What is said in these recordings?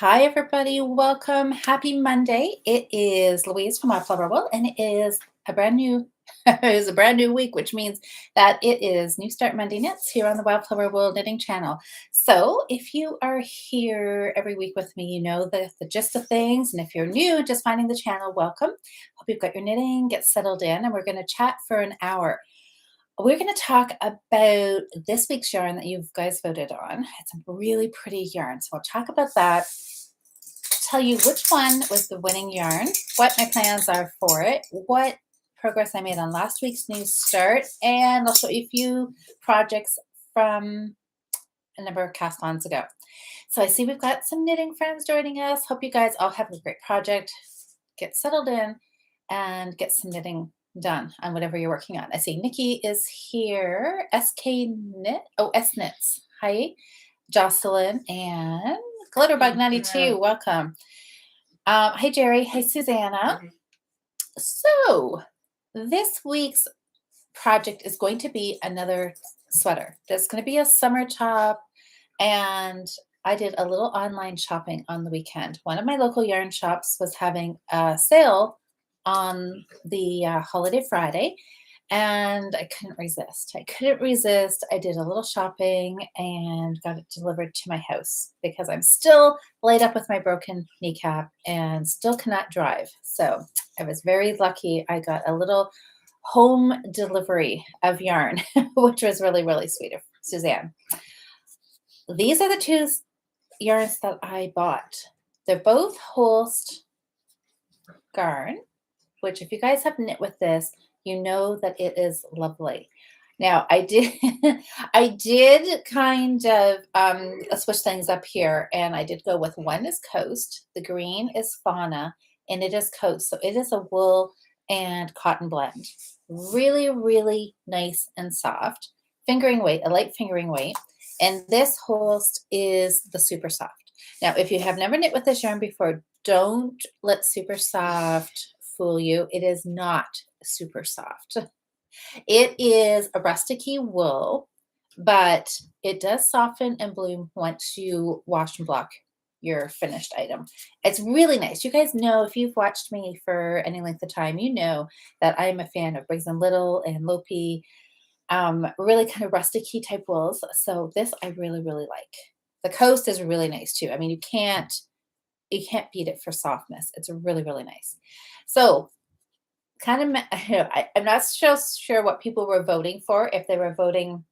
Hi, everybody. Welcome. Happy Monday. It is Louise from Flower Wool, and it is a brand new it is a brand new week, which means that it is New Start Monday Knits here on the Wildflower Wool Knitting channel. So if you are here every week with me, you know the gist of things. And if you're new, just finding the channel, welcome. Hope you've got your knitting, get settled in, and we're going to chat for an hour. We're going to talk about this week's yarn that you guys voted on. It's a really pretty yarn. So we'll talk about that, tell you which one was the winning yarn, what my plans are for it, what progress I made on last week's New Start, and I'll show you a few projects from a number of cast-ons ago. So I see we've got some knitting friends joining us. Hope you guys all have a great project. Get settled in and get some knitting done on whatever you're working on. I see Nikki is here. SK Knit. Oh, S Knits. Hi, Jocelyn and Glitterbug92. Welcome. Hi, Jerry. Hi, Susanna. So this week's project is going to be another sweater. There's going to be a summer top, and I did a little online shopping on the weekend. One of my local yarn shops was having a sale on the holiday Friday, and I couldn't resist. I did a little shopping and got it delivered to my house because I'm still laid up with my broken kneecap and still cannot drive. So I was very lucky. I got a little home delivery of yarn, which was really, really sweet of Suzanne. These are the two yarns that I bought. They're both Holst Garn, which if you guys have knit with this, you know that it is lovely. Now I did kind of switch things up here, and I did go with one is Coast, the green is Fauna, and it is Coast. So it is a wool and cotton blend. Really, really nice and soft. Fingering weight, a light fingering weight. And this Holst is the super soft. Now, if you have never knit with this yarn before, don't let super soft fool you. It is not super soft. It is a rusticy wool, but it does soften and bloom once you wash and block your finished item. It's really nice. You guys know, if you've watched me for any length of time, you know that I'm a fan of Briggs & Little and Lopi, really kind of rusticy type wools. So this I really, really like. The Coast is really nice too. I mean, you can't beat it for softness. It's really, really nice. So kind of, I'm not so sure what people were voting for, if they were voting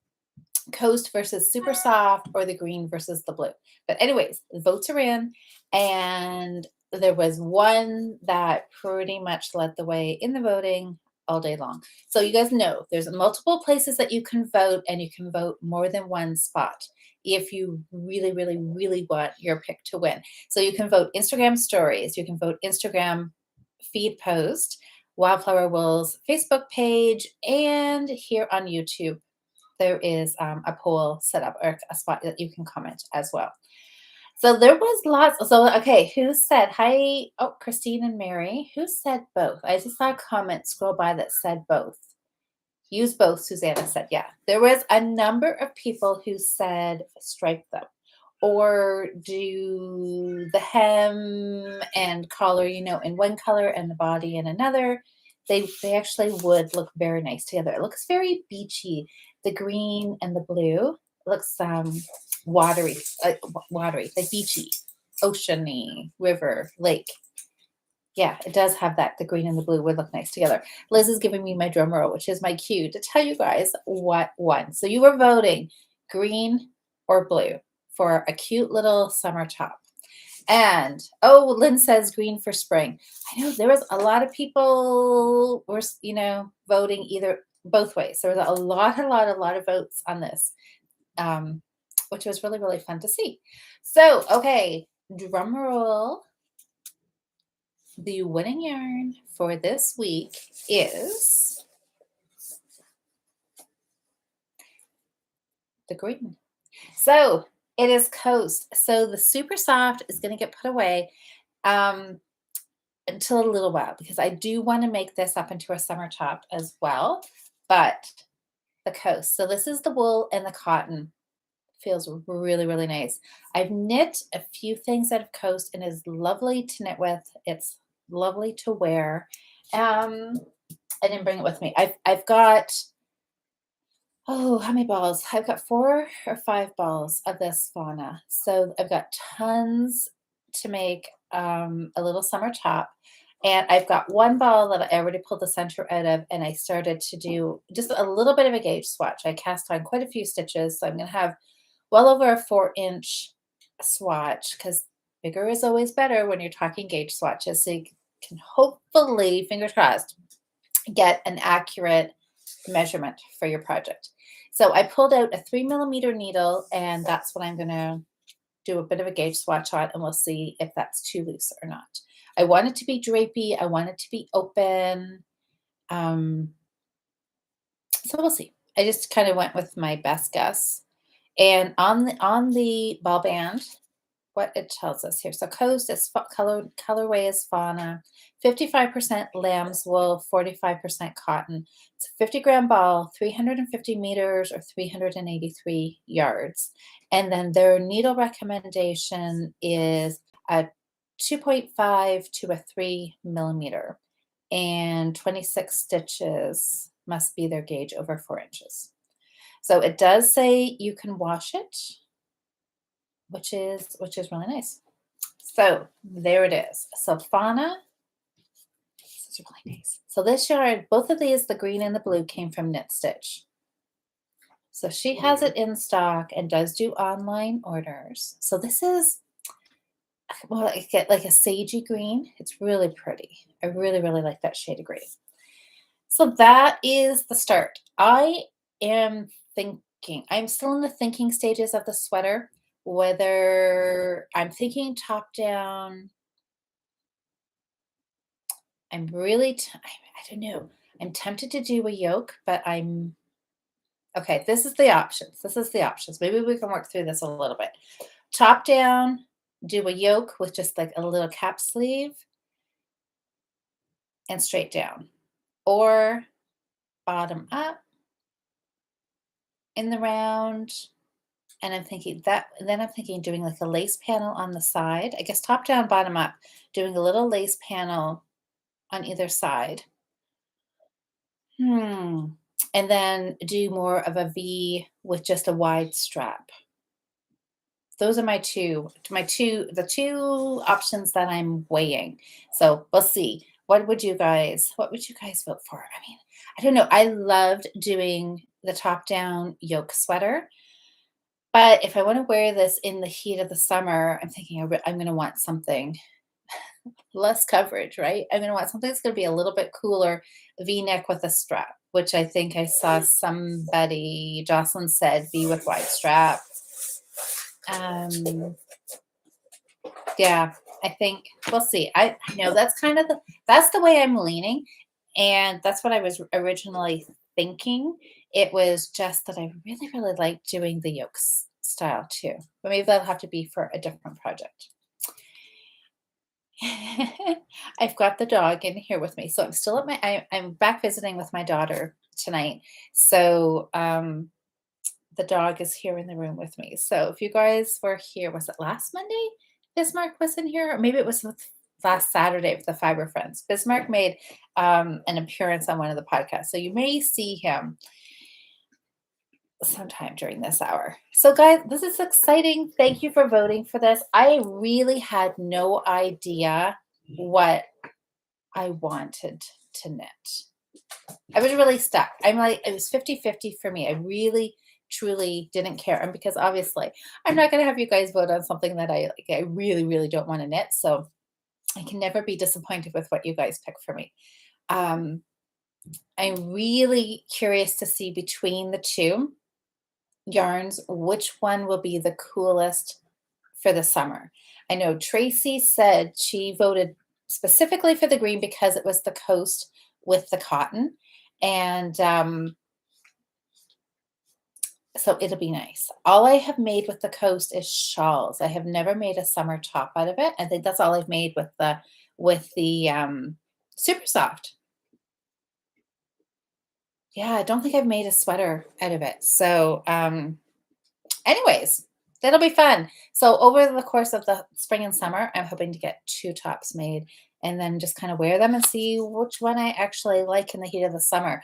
Coast versus super soft or the green versus the blue. But anyways, the votes are in, and there was one that pretty much led the way in the voting all day long. So you guys know there's multiple places that you can vote, and you can vote more than one spot if you really, really, really want your pick to win. So you can vote Instagram stories, you can vote Instagram feed post, Wildflower Wool's Facebook page, and here on YouTube there is a poll set up, or a spot that you can comment as well. So there was lots. So, okay, who said, hi, oh, Christine and Mary, who said both? I just saw a comment scroll by that said both. Use both, Susanna said, yeah. There was a number of people who said stripe them, or do the hem and collar, you know, in one color and the body in another. They actually would look very nice together. It looks very beachy. The green and the blue looks watery, like beachy, oceany, river, lake. Yeah, it does have that. The green and the blue would look nice together. Liz is giving me my drum roll, which is my cue to tell you guys what won. So you were voting green or blue for a cute little summer top. And, oh, Lynn says green for spring. I know there was a lot of people were, you know, voting both ways. There was a lot of votes on this, which was really, really fun to see. So, okay, drum roll. The winning yarn for this week is the green. So it is Coast. So the super soft is going to get put away until a little while, because I do want to make this up into a summer top as well. But the Coast. So this is the wool and the cotton Feels really, really nice. I've knit a few things out of Coast and is lovely to knit with. It's lovely to wear. Um, I didn't bring it with me. I've got, oh, how many balls? I've got 4 or 5 balls of this fauna. So I've got tons to make a little summer top. And I've got one ball that I already pulled the center out of, and I started to do just a little bit of a gauge swatch. I cast on quite a few stitches, so I'm going to have well over a 4-inch swatch because bigger is always better when you're talking gauge swatches. So you can hopefully, fingers crossed, get an accurate measurement for your project. So I pulled out a 3 millimeter needle, and that's what I'm going to do a bit of a gauge swatch on, and we'll see if that's too loose or not. I want it to be drapey. I want it to be open. Um, so we'll see. I just kind of went with my best guess. And on the ball band, what it tells us here. So Coast is colorway is fauna, 55% lamb's wool, 45% cotton. It's a 50-gram ball, 350 meters or 383 yards. And then their needle recommendation is a 2.5 to a 3 millimeter, and 26 stitches must be their gauge over 4 inches. So it does say you can wash it, which is really nice. So there it is. So fauna, this is really nice. So this yarn, both of these, the green and the blue, came from Knit Stitch. So she has it in stock and does do online orders. So this is, well, I get like a sagey green. It's really pretty. I really, really like that shade of green. So that is the start. I am thinking, I'm still in the thinking stages of the sweater, whether I'm thinking top down. I'm really, I don't know. I'm tempted to do a yoke, but okay, this is the options. This is the options. Maybe we can work through this a little bit. Top down, do a yoke with just like a little cap sleeve and straight down, or bottom up in the round. And I'm thinking that, then I'm thinking doing like a lace panel on the side. I guess top down, bottom up, doing a little lace panel on either side. And then do more of a V with just a wide strap. Those are the two options that I'm weighing. So we'll see. What would you guys vote for? I mean, I don't know. I loved doing the top down yoke sweater. But if I want to wear this in the heat of the summer, I'm thinking I'm going to want something less coverage, right? I'm going to want something that's going to be a little bit cooler, V-neck with a strap, which I think I saw somebody, Jocelyn said, V with wide strap. Yeah, I think we'll see. I know that's kind of that's the way I'm leaning, and that's what I was originally thinking. It was just that I really, really like doing the yoke style too, but maybe that'll have to be for a different project. I've got the dog in here with me, so I'm still at I'm back visiting with my daughter tonight. So the dog is here in the room with me. So if you guys were here, was it last Monday? Bismarck was in here, or maybe it was last Saturday with the Fiber Friends. Bismarck made an appearance on one of the podcasts, so you may see him sometime during this hour. So guys, this is exciting. Thank you for voting for this. I really had no idea what I wanted to knit. I was really stuck. I'm like, it was 50-50 for me. I really, truly didn't care. And because obviously I'm not going to have you guys vote on something that I like, I really, really don't want to knit. So I can never be disappointed with what you guys pick for me. I'm really curious to see between the two yarns, which one will be the coolest for the summer. I know Tracy said she voted specifically for the green because it was the Coast with the cotton. And so it'll be nice. All I have made with the Coast is shawls. I have never made a summer top out of it. I think that's all I've made with the super soft. Yeah, I don't think I've made a sweater out of it. So Anyways, that'll be fun. So over the course of the spring and summer, I'm hoping to get 2 tops made and then just kind of wear them and see which one I actually like in the heat of the summer.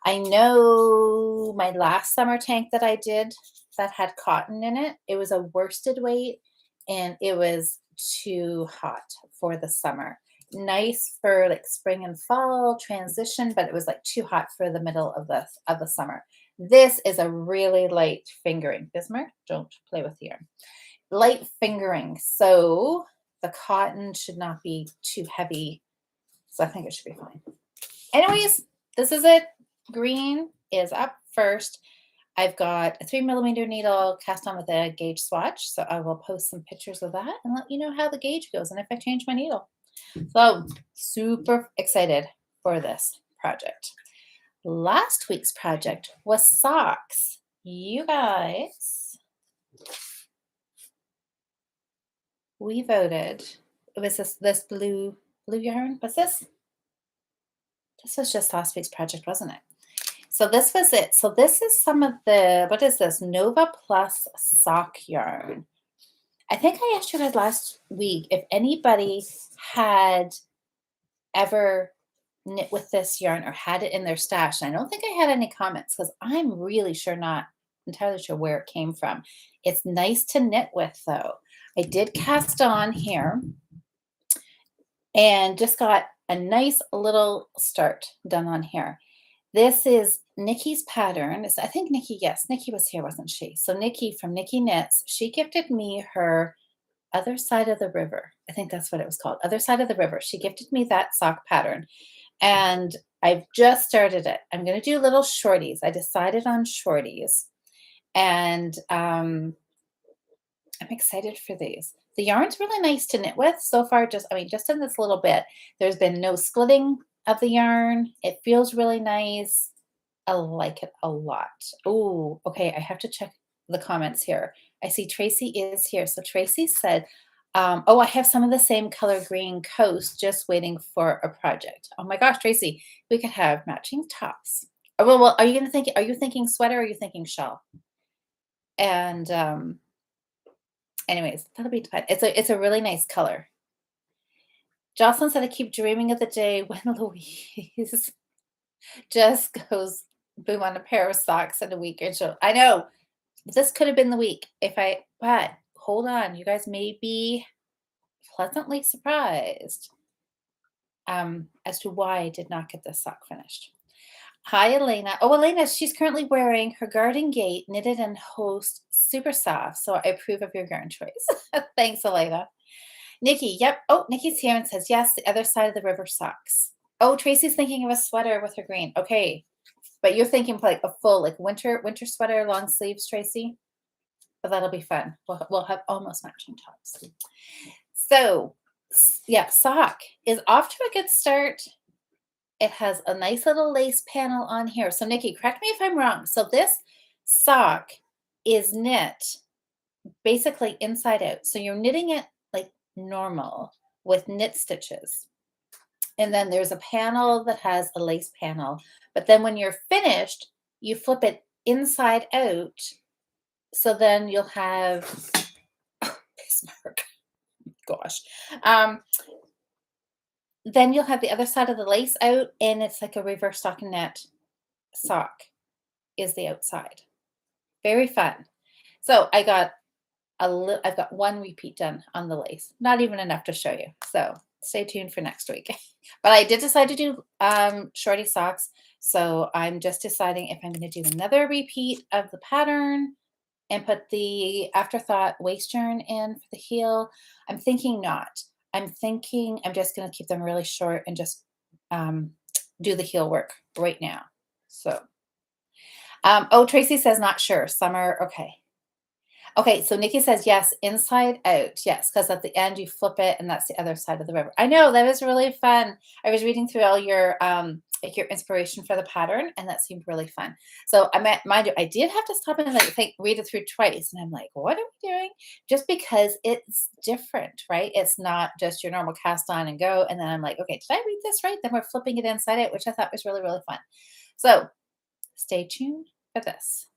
I know my last summer tank that I did that had cotton in it, it was a worsted weight and it was too hot for the summer. Nice for like spring and fall transition, but it was like too hot for the middle of the summer. This is a really light fingering. Bismarck, don't play with the yarn. Light fingering. So the cotton should not be too heavy. So I think it should be fine. Anyways, this is it. Green is up first. I've got a 3mm needle cast on with a gauge swatch. So I will post some pictures of that and let you know how the gauge goes and if I change my needle. So super excited for this project. Last week's project was socks. You guys, we voted. It was this blue yarn. What's this? This was just last week's project, wasn't it? So this was it. So this is some of the, what is this? Nova Plus sock yarn. I think I asked you guys last week if anybody had ever knit with this yarn or had it in their stash. And I don't think I had any comments because I'm really sure not entirely sure where it came from. It's nice to knit with though. I did cast on here and just got a nice little start done on here. This is Nikki's pattern. I think Nikki, yes, Nikki was here, wasn't she? So Nikki from Nikki Knits, she gifted me her Other Side of the River. I think that's what it was called. Other Side of the River. She gifted me that sock pattern. And I've just started it. I'm going to do little shorties. I decided on shorties. And I'm excited for these. The yarn's really nice to knit with so far. Just in this little bit, there's been no splitting of the yarn. It feels really nice. I like it a lot. Oh, okay. I have to check the comments here. I see Tracy is here. So Tracy said, oh, I have some of the same color green coast just waiting for a project. Oh my gosh, Tracy, we could have matching tops. Oh, well, are you thinking sweater or are you thinking shawl? And anyways, that'll be fun. It's a really nice color. Jocelyn said, I keep dreaming of the day when Louise just goes boom on a pair of socks in a week or so. I know this could have been the week but hold on, you guys may be pleasantly surprised as to why I did not get this sock finished. Hi, Elena. Oh, Elena, she's currently wearing her Garden Gate knitted and Holst super soft. So I approve of your yarn choice. Thanks, Elena. Nikki, yep. Oh, Nikki's here and says, yes, the Other Side of the River socks. Oh, Tracy's thinking of a sweater with her green. Okay. But you're thinking like a full like winter sweater, long sleeves, Tracy. But that'll be fun. We'll have almost matching tops. So yeah, sock is off to a good start. It has a nice little lace panel on here. So Nikki, correct me if I'm wrong. So this sock is knit basically inside out. So you're knitting it like normal with knit stitches. And then there's a panel that has a lace panel. But then when you're finished, you flip it inside out. So then you'll have, Bismarck, gosh. Then you'll have the other side of the lace out and it's like a reverse stockinette sock is the outside. Very fun. So I've got one repeat done on the lace, not even enough to show you. So stay tuned for next week. But I did decide to do shorty socks. So I'm just deciding if I'm going to do another repeat of the pattern and put the afterthought waist yarn in for the heel. I'm thinking not. I'm thinking I'm just going to keep them really short and just do the heel work right now. So, oh, Tracy says not sure. Summer, okay. Okay, so Nikki says yes, inside out. Yes, because at the end you flip it and that's the other side of the river. I know, that was really fun. I was reading through all your like your inspiration for the pattern and that seemed really fun. So mind you, I did have to stop and read it through twice. And I'm like, what are we doing? Just because it's different, right? It's not just your normal cast on and go. And then I'm like, okay, did I read this right? Then we're flipping it inside out, which I thought was really, really fun. So stay tuned for this.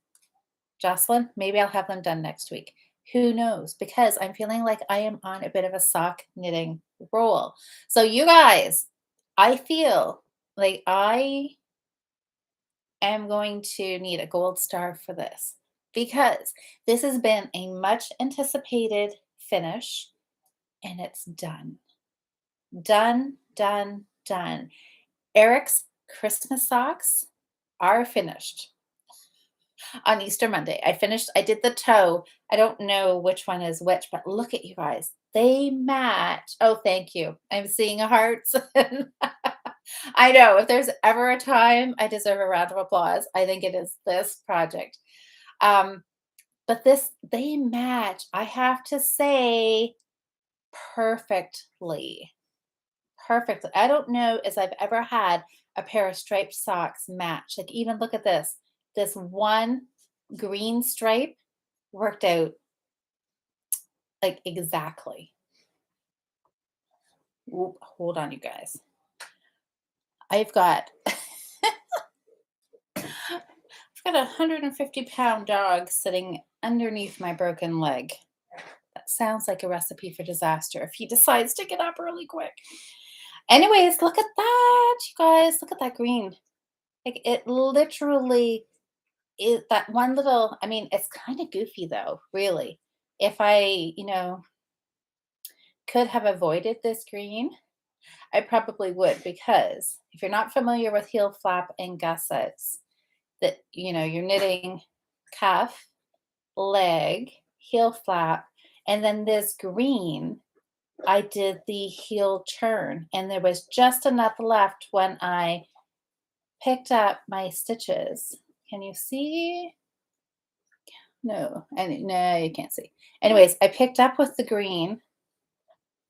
Jocelyn, maybe I'll have them done next week. Who knows? Because I'm feeling like I am on a bit of a sock knitting roll. So you guys, I feel like I am going to need a gold star for this because this has been a much anticipated finish and it's done. Done, done, done. Eric's Christmas socks are finished on Easter Monday. I did the toe. I don't know which one is which, but look at you guys. They match. Oh, thank you. I'm seeing hearts. I know if there's ever a time I deserve a round of applause, I think it is this project. Um, but they match, I have to say, perfectly. Perfectly. I don't know as I've ever had a pair of striped socks match. Like, even look at this. This one green stripe worked out like exactly. Oop, hold on, you guys. I've got I've got a 150-pound dog sitting underneath my broken leg. That sounds like a recipe for disaster if he decides to get up really quick. Anyways, look at that, you guys. Look at that green. Like, it literally is that one little, I mean, it's kind of goofy though, really. If I, could have avoided this green, I probably would, because if you're not familiar with heel flap and gussets, that you're knitting cuff, leg, heel flap, and then this green, I did the heel turn, and there was just enough left when I picked up my stitches. Can you see? No, no, you can't see. Anyways, I picked up with the green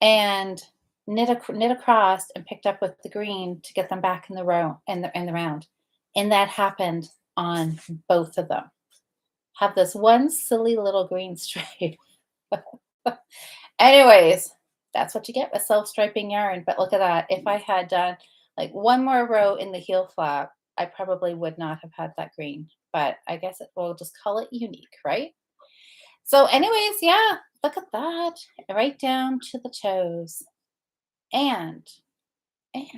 and knit across and picked up with the green to get them back in the row in the round. And that happened on both of them. Have this one silly little green stripe. Anyways, that's what you get with self-striping yarn. But look at that. If I had done like one more row in the heel flap, I probably would not have had that green. But I guess we'll just call it unique, right? So anyways, yeah, look at that. Right down to the toes. And and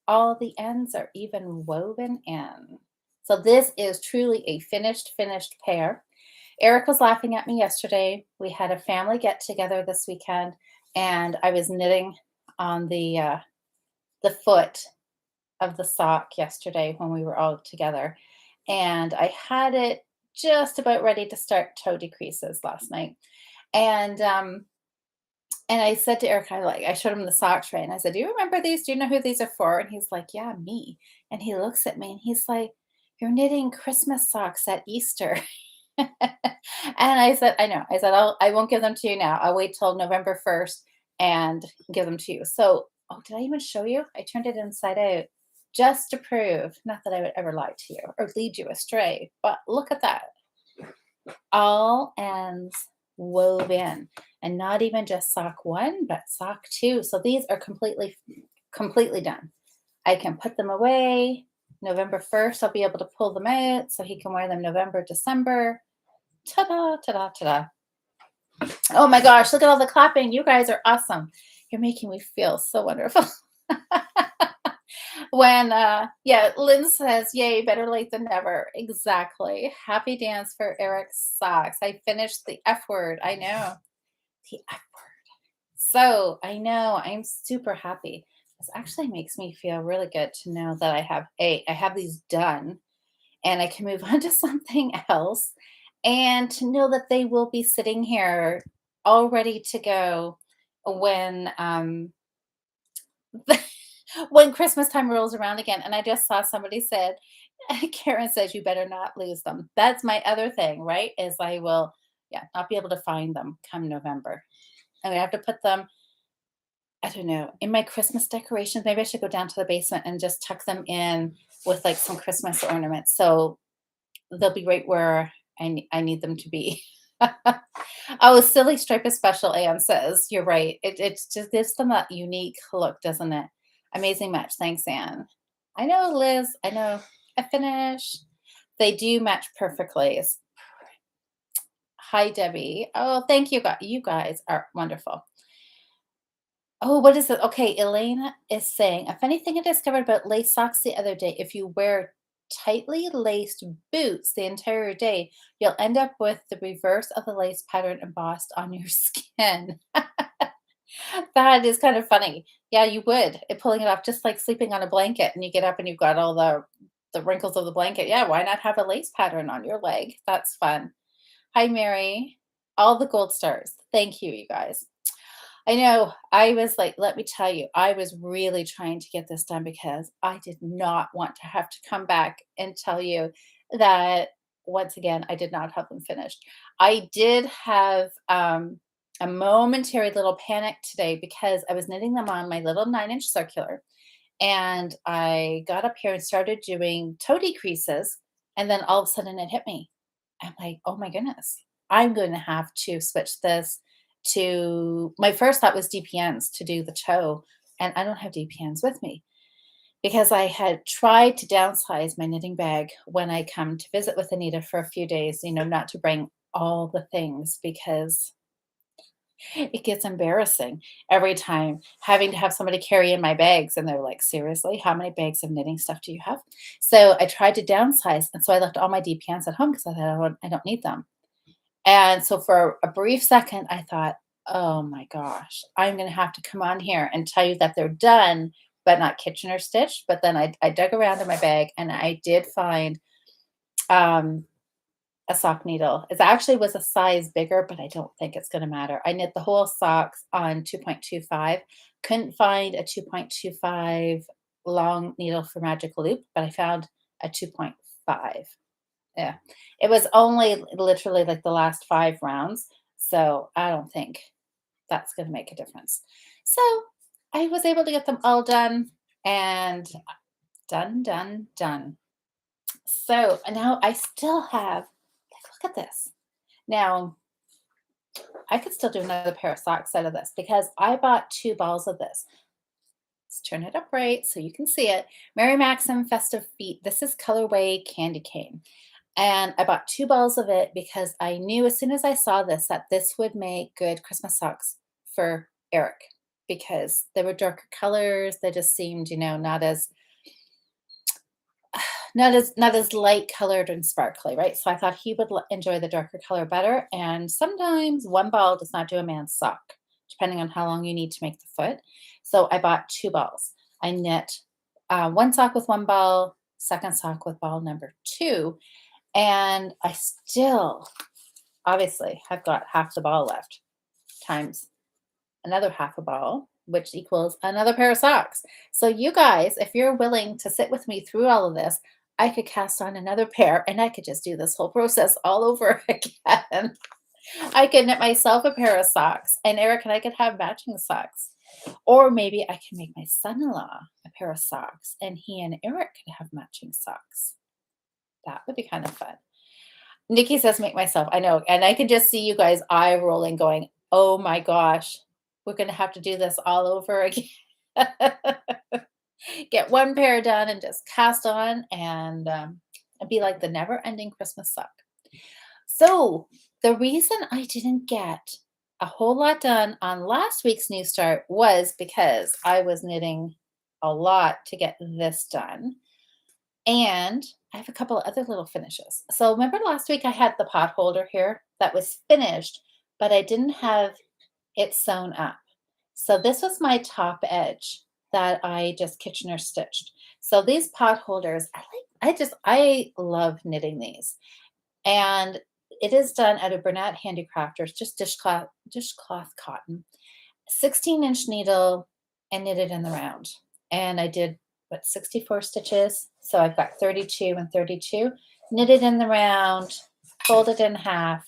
all the ends are even woven in. So this is truly a finished pair. Eric was laughing at me yesterday. We had a family get together this weekend, and I was knitting on the foot of the sock yesterday when we were all together, and I had it just about ready to start toe decreases last night, and I said to Eric, I showed him the sock tray, and I said, "Do you remember these? Do you know who these are for?" And he's like, "Yeah, me." And he looks at me and he's like, "You're knitting Christmas socks at Easter." And I said, "I know." I said, I won't give them to you now. I'll wait till November 1st and give them to you. So, oh, did I even show you? I turned it inside out just to prove, not that I would ever lie to you or lead you astray, but look at that. All ends wove in, and not even just sock one, but sock two. So these are completely done. I can put them away. November 1st, I'll be able to pull them out so he can wear them November, December. Ta-da, ta-da, ta-da. Oh my gosh, look at all the clapping. You guys are awesome. You're making me feel so wonderful. When yeah, Lynn says, "Yay, better late than never." Exactly. Happy dance for Eric's socks. I finished the F word. I know. The F word. So I know I'm super happy. This actually makes me feel really good to know that I have these done and I can move on to something else, and to know that they will be sitting here all ready to go when when Christmas time rolls around again. And I just saw somebody said, Karen says you better not lose them. That's my other thing, right? Is I will, yeah, not be able to find them come November. I'm gonna have to put them, I don't know, in my Christmas decorations. Maybe I should go down to the basement and just tuck them in with like some Christmas ornaments. So they'll be right where I need them to be. Oh, silly stripe is special, Anne says. You're right. It's just gives them that unique look, doesn't it? Amazing match. Thanks, Anne. I know, Liz. I know. I finished. They do match perfectly. It's Hi, Debbie. Oh, thank you. You guys are wonderful. Oh, what is it? Okay, Elena is saying a funny thing I discovered about lace socks the other day. If you wear tightly laced boots the entire day, you'll end up with the reverse of the lace pattern embossed on your skin. That is kind of funny. Yeah, you would. Pulling it off just like sleeping on a blanket and you get up and you've got all the wrinkles of the blanket. Yeah, why not have a lace pattern on your leg? That's fun. Hi, Mary. All the gold stars. Thank you, you guys. I know. I was like, let me tell you, I was really trying to get this done because I did not want to have to come back and tell you that once again, I did not have them finished. I did have a momentary little panic today because I was knitting them on my little 9-inch circular and I got up here and started doing toe decreases. And then all of a sudden it hit me. I'm like, oh my goodness, I'm going to have to switch this to my first thought was DPNs to do the toe. And I don't have DPNs with me because I had tried to downsize my knitting bag when I come to visit with Anita for a few days, not to bring all the things because it gets embarrassing every time having to have somebody carry in my bags. And they're like, seriously, how many bags of knitting stuff do you have? So I tried to downsize. And so I left all my DPNs at home because I thought I don't need them. And so for a brief second, I thought, oh my gosh, I'm going to have to come on here and tell you that they're done, but not kitchen or stitched. But then I dug around in my bag and I did find um, a sock needle. It actually was a size bigger, but I don't think it's going to matter. I knit the whole socks on 2.25. Couldn't find a 2.25 long needle for magical loop, but I found a 2.5. Yeah. It was only literally like the last 5 rounds, so I don't think that's gonna make a difference. So, I was able to get them all done and done, done, done. So, and now I still have like, look at this. Now, I could still do another pair of socks out of this because I bought 2 balls of this. Let's turn it up right so you can see it. Mary Maxim Festive Feet. This is colorway Candy Cane. And I bought 2 balls of it because I knew as soon as I saw this that this would make good Christmas socks for Eric because they were darker colors. They just seemed, not as light colored and sparkly, right? So I thought he would enjoy the darker color better. And sometimes one ball does not do a man's sock, depending on how long you need to make the foot. So I bought 2 balls. I knit one sock with one ball, second sock with ball number 2, and I still obviously have got half the ball left times another half a ball, which equals another pair of socks. So you guys, if you're willing to sit with me through all of this, I could cast on another pair and I could just do this whole process all over again. I could knit myself a pair of socks and Eric and I could have matching socks. Or maybe I can make my son-in-law a pair of socks and he and Eric could have matching socks. That would be kind of fun. Nikki says, make myself. I know. And I can just see you guys eye rolling, going, oh my gosh, we're going to have to do this all over again. Get one pair done and just cast on and be like the never ending Christmas sock. So, the reason I didn't get a whole lot done on last week's New Start was because I was knitting a lot to get this done. And I have a couple of other little finishes. So remember last week I had the pot holder here that was finished, but I didn't have it sewn up. So this was my top edge that I just Kitchener stitched. So these pot holders, I love knitting these. And it is done out of Bernat Handicrafters, just dishcloth cotton, 16-inch needle and knitted in the round. And I did 64 stitches. So I've got 32 and 32 knitted in the round, folded in half.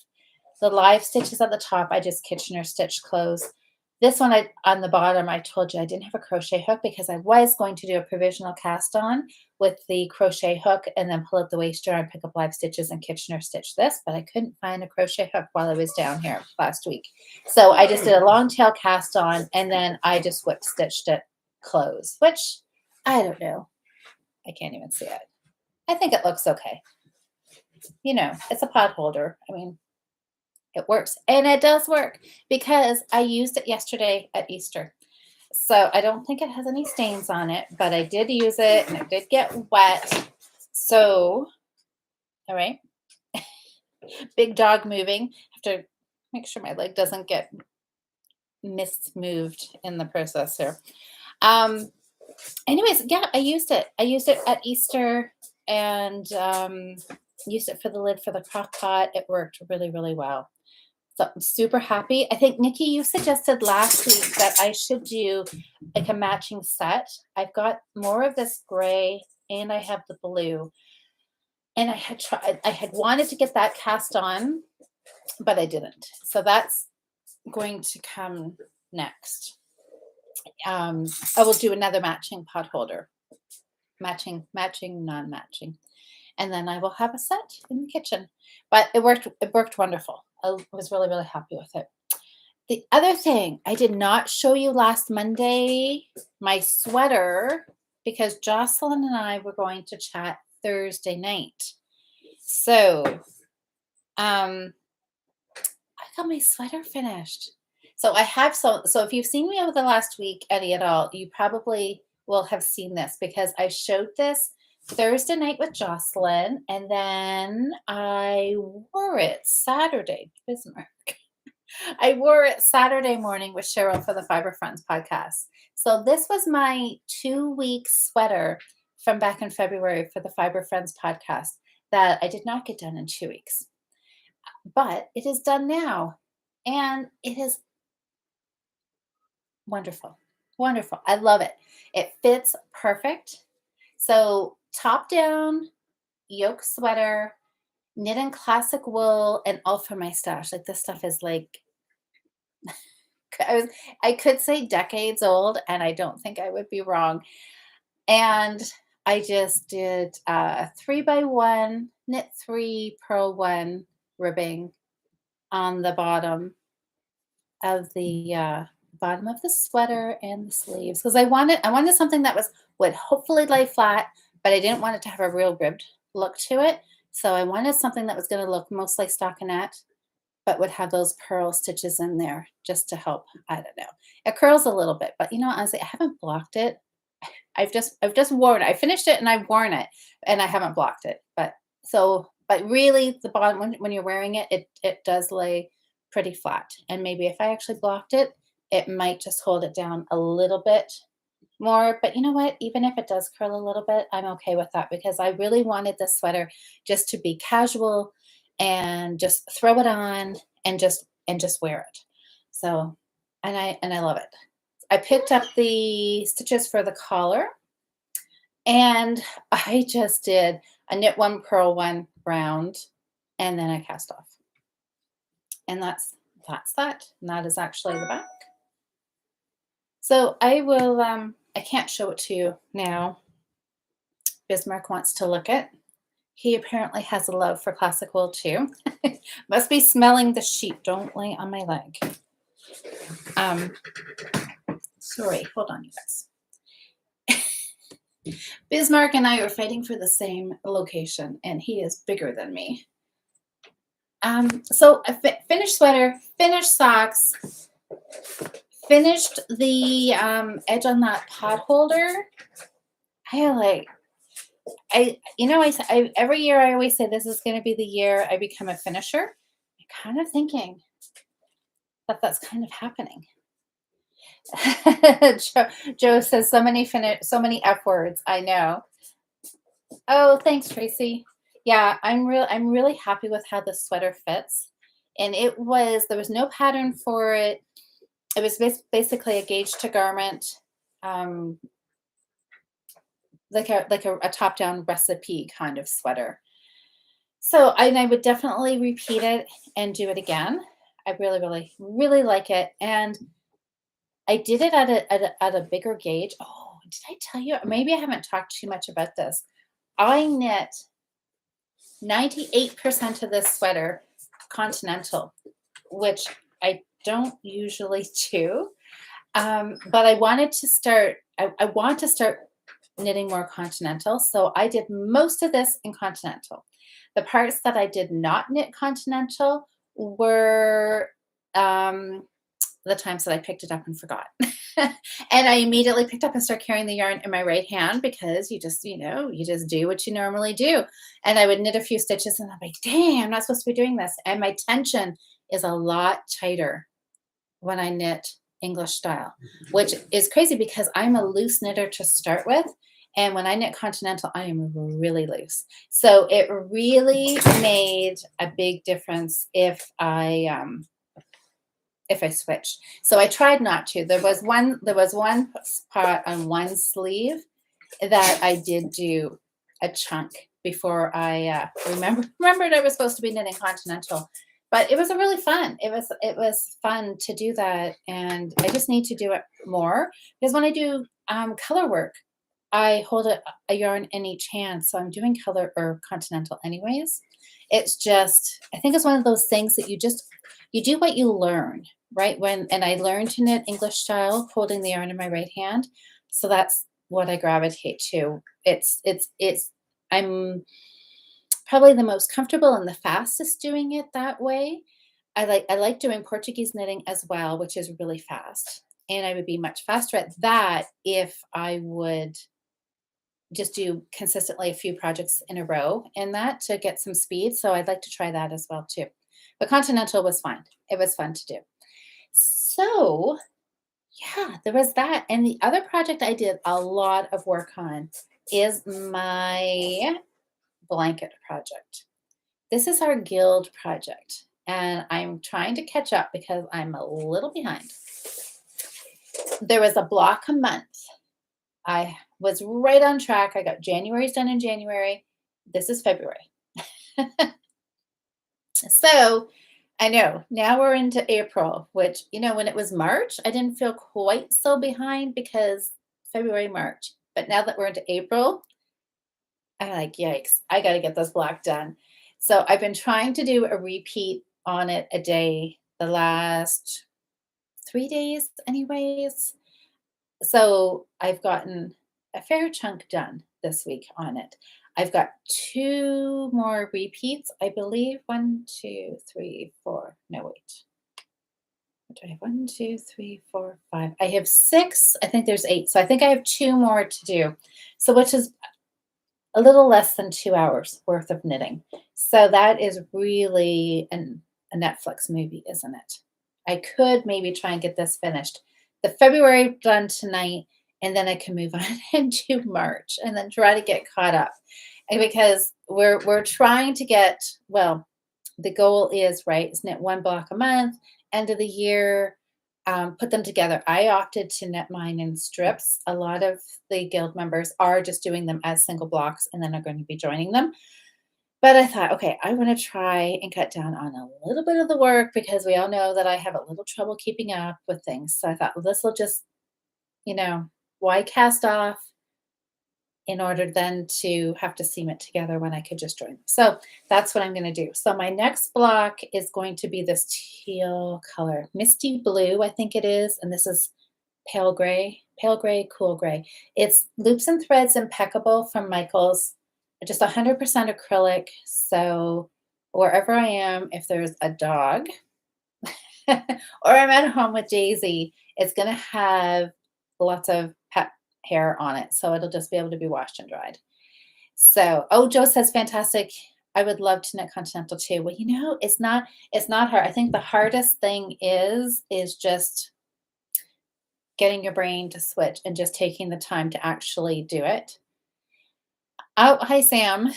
The live stitches at the top, I just Kitchener stitch close. This one on the bottom, I told you I didn't have a crochet hook because I was going to do a provisional cast on with the crochet hook and then pull out the waist jar and pick up live stitches and Kitchener stitch this, but I couldn't find a crochet hook while I was down here last week. So I just did a long tail cast on and then I just whip stitched it close, which I don't know. I can't even see it. I think it looks okay. It's a pot holder. I mean, It works, and it does work because I used it yesterday at Easter. So I don't think it has any stains on it, but I did use it and it did get wet. So, all right, big dog moving. Have to make sure my leg doesn't get mismoved in the process here. Um, Anyways, yeah, I used it. I used it at Easter and used it for the lid for the crock pot. It worked really, really well. So I'm super happy. I think, Nikki, you suggested last week that I should do like a matching set. I've got more of this gray and I have the blue. And I had wanted to get that cast on, but I didn't. So that's going to come next. I will do another matching pot holder. Matching, non-matching. And then I will have a set in the kitchen. But it worked wonderful. I was really, really happy with it. The other thing, I did not show you last Monday my sweater because Jocelyn and I were going to chat Thursday night. So I got my sweater finished. So I have so if you've seen me over the last week, any at all, you probably will have seen this because I showed this Thursday night with Jocelyn, and then I wore it Saturday. Bismarck. I wore it Saturday morning with Cheryl for the Fiber Friends podcast. So this was my 2-week sweater from back in February for the Fiber Friends podcast that I did not get done in 2 weeks. But it is done now. And it is wonderful. Wonderful. I love it. It fits perfect. So top down, yoke sweater, knit in classic wool, and all for my stash. Like this stuff is like I could say decades old, and I don't think I would be wrong. And I just did 3x1, knit 3, purl 1 ribbing on the bottom of the sweater and the sleeves because I wanted something that would hopefully lay flat, but I didn't want it to have a real ribbed look to it. So I wanted something that was going to look mostly stockinette, but would have those purl stitches in there just to help. I don't know. It curls a little bit, but honestly, I haven't blocked it. I've just worn it. I finished it and I've worn it, and I haven't blocked it. But really, the bottom when you're wearing it, it does lay pretty flat. And maybe if I actually blocked it, it might just hold it down a little bit more. But you know what? Even if it does curl a little bit, I'm okay with that because I really wanted this sweater just to be casual and just throw it on and just wear it. So, and I love it. I picked up the stitches for the collar and I just did a knit 1, purl 1 round, and then I cast off. And that's that. And that is actually the back. So I will, I can't show it to you now. Bismarck wants to look it. He apparently has a love for classic wool too. Must be smelling the sheep. Don't lay on my leg. Sorry, hold on, you guys. Bismarck and I are fighting for the same location, and he is bigger than me. So I finished sweater, finished socks, finished the edge on that pot holder. Every year I always say this is going to be the year I become a finisher. I'm kind of thinking that that's kind of happening. Joe says so many F words. I know. Oh, thanks, Tracy. Yeah, I'm really happy with how the sweater fits. And there was no pattern for it. It was basically a gauge to garment, like a top-down recipe kind of sweater. So I would definitely repeat it and do it again. I really, really, really like it. And I did it at a bigger gauge. Oh, did I tell you? Maybe I haven't talked too much about this. I knit 98% of this sweater continental, which I don't usually do. But I wanted to start, I want to start knitting more continental. So I did most of this in continental. The parts that I did not knit continental were the times that I picked it up and forgot. And I immediately picked up and started carrying the yarn in my right hand because you just do what you normally do. And I would knit a few stitches and I'm like, dang, I'm not supposed to be doing this. And my tension is a lot tighter when I knit English style, which is crazy because I'm a loose knitter to start with. And when I knit continental, I am really loose. So it really made a big difference if I switched. So I tried not to. There was one spot on one sleeve that I did do a chunk before I remembered I was supposed to be knitting continental. But it was a really fun. It was fun to do that, and I just need to do it more because when I do color work, I hold a yarn in each hand, so I'm doing color or continental anyways. It's just I think it's one of those things that you do what you learn, right? And I learned to knit English style holding the yarn in my right hand, so that's what I gravitate to. It's I'm probably the most comfortable and the fastest doing it that way. I like doing Portuguese knitting as well, which is really fast. And I would be much faster at that if I would just do consistently a few projects in a row in that to get some speed. So I'd like to try that as well too. But Continental was fun. It was fun to do. So yeah, there was that. And the other project I did a lot of work on is my blanket project. This is our guild project, and I'm trying to catch up because I'm a little behind. There was a block a month. I was right on track. I got January's done in January. This is February. So I know now we're into April, which, when it was March, I didn't feel quite so behind because February, March. But now that we're into April, I'm like, yikes, I got to get this block done. So I've been trying to do a repeat on it a day the last 3 days, anyways. So I've gotten a fair chunk done this week on it. I've got two more repeats, I believe. One, two, three, four. No, wait. What do I have? One, two, three, four, five. I have six. I think there's eight. So I think I have two more to do. So, which is a little less than 2 hours worth of knitting. So that is really a Netflix movie, isn't it? I could maybe try and get this finished. The February done tonight, and then I can move on into March and then try to get caught up. And because we're trying to get, well, the goal is right, is knit one block a month, end of the year, put them together. I opted to knit mine in strips. A lot of the guild members are just doing them as single blocks and then are going to be joining them. But I thought, okay, I want to try and cut down on a little bit of the work because we all know that I have a little trouble keeping up with things. So I thought, well, this will just, why cast off in order then to have to seam it together when I could just join them. So that's what I'm going to do. So my next block is going to be this teal color, misty blue, I think it is. And this is pale gray, cool gray. It's loops and threads impeccable from Michael's, just 100% acrylic. So wherever I am, if there's a dog or I'm at home with Daisy, it's going to have lots of pet hair on it. So it'll just be able to be washed and dried. So, oh, Joe says fantastic. I would love to knit continental too. Well, it's not hard. I think the hardest thing is just getting your brain to switch and just taking the time to actually do it. Oh, hi, Sam.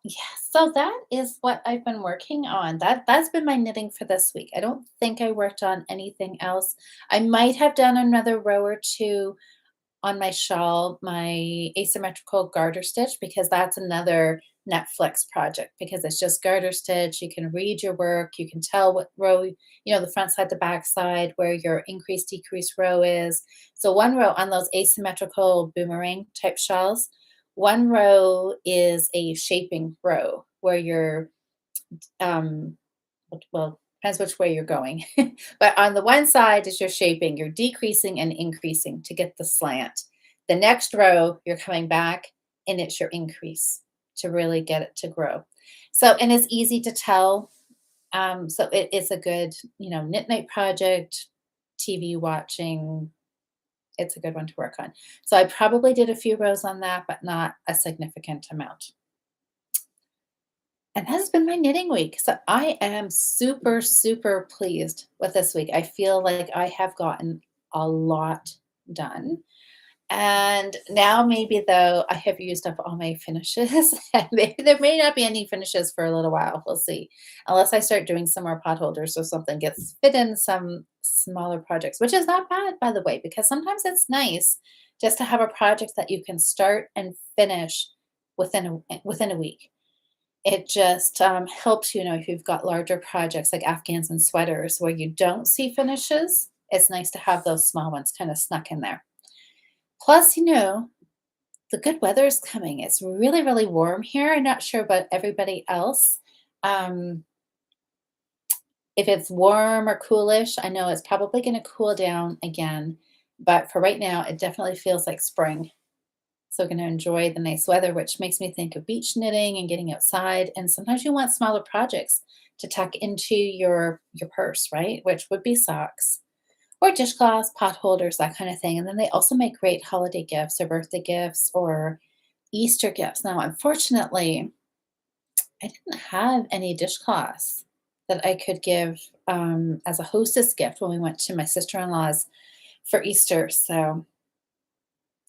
Yeah, so that is what I've been working on. That's been my knitting for this week. I don't think I worked on anything else. I might have done another row or two on my shawl, my asymmetrical garter stitch, because that's another Netflix project because it's just garter stitch. You can read your work. You can tell what row, the front side, the back side, where your increase, decrease row is. So one row on those asymmetrical boomerang type shawls, one row is a shaping row where you're, well, depends which way you're going. But on the one side is your shaping, you're decreasing and increasing to get the slant. The next row, you're coming back and it's your increase to really get it to grow. So, and it's easy to tell So it's a good, knit night project, TV watching. It's a good one to work on. So I probably did a few rows on that, but not a significant amount. And that has been my knitting week. So I am super, super pleased with this week. I feel like I have gotten a lot done. And now maybe though I have used up all my finishes, and maybe there may not be any finishes for a little while. We'll see. Unless I start doing some more pot holders or something gets fit in some smaller projects, which is not bad by the way, because sometimes it's nice just to have a project that you can start and finish within a week. It just helps, if you've got larger projects like afghans and sweaters where you don't see finishes. It's nice to have those small ones kind of snuck in there. Plus, the good weather is coming. It's really, really warm here. I'm not sure about everybody else. Um, if it's warm or coolish, I know it's probably going to cool down again. But for right now, it definitely feels like spring. So I'm going to enjoy the nice weather, which makes me think of beach knitting and getting outside. And sometimes you want smaller projects to tuck into your purse, right? Which would be socks or dishcloths, pot holders, that kind of thing. And then they also make great holiday gifts or birthday gifts or Easter gifts. Now, unfortunately, I didn't have any dishcloths that I could give as a hostess gift when we went to my sister-in-law's for Easter. So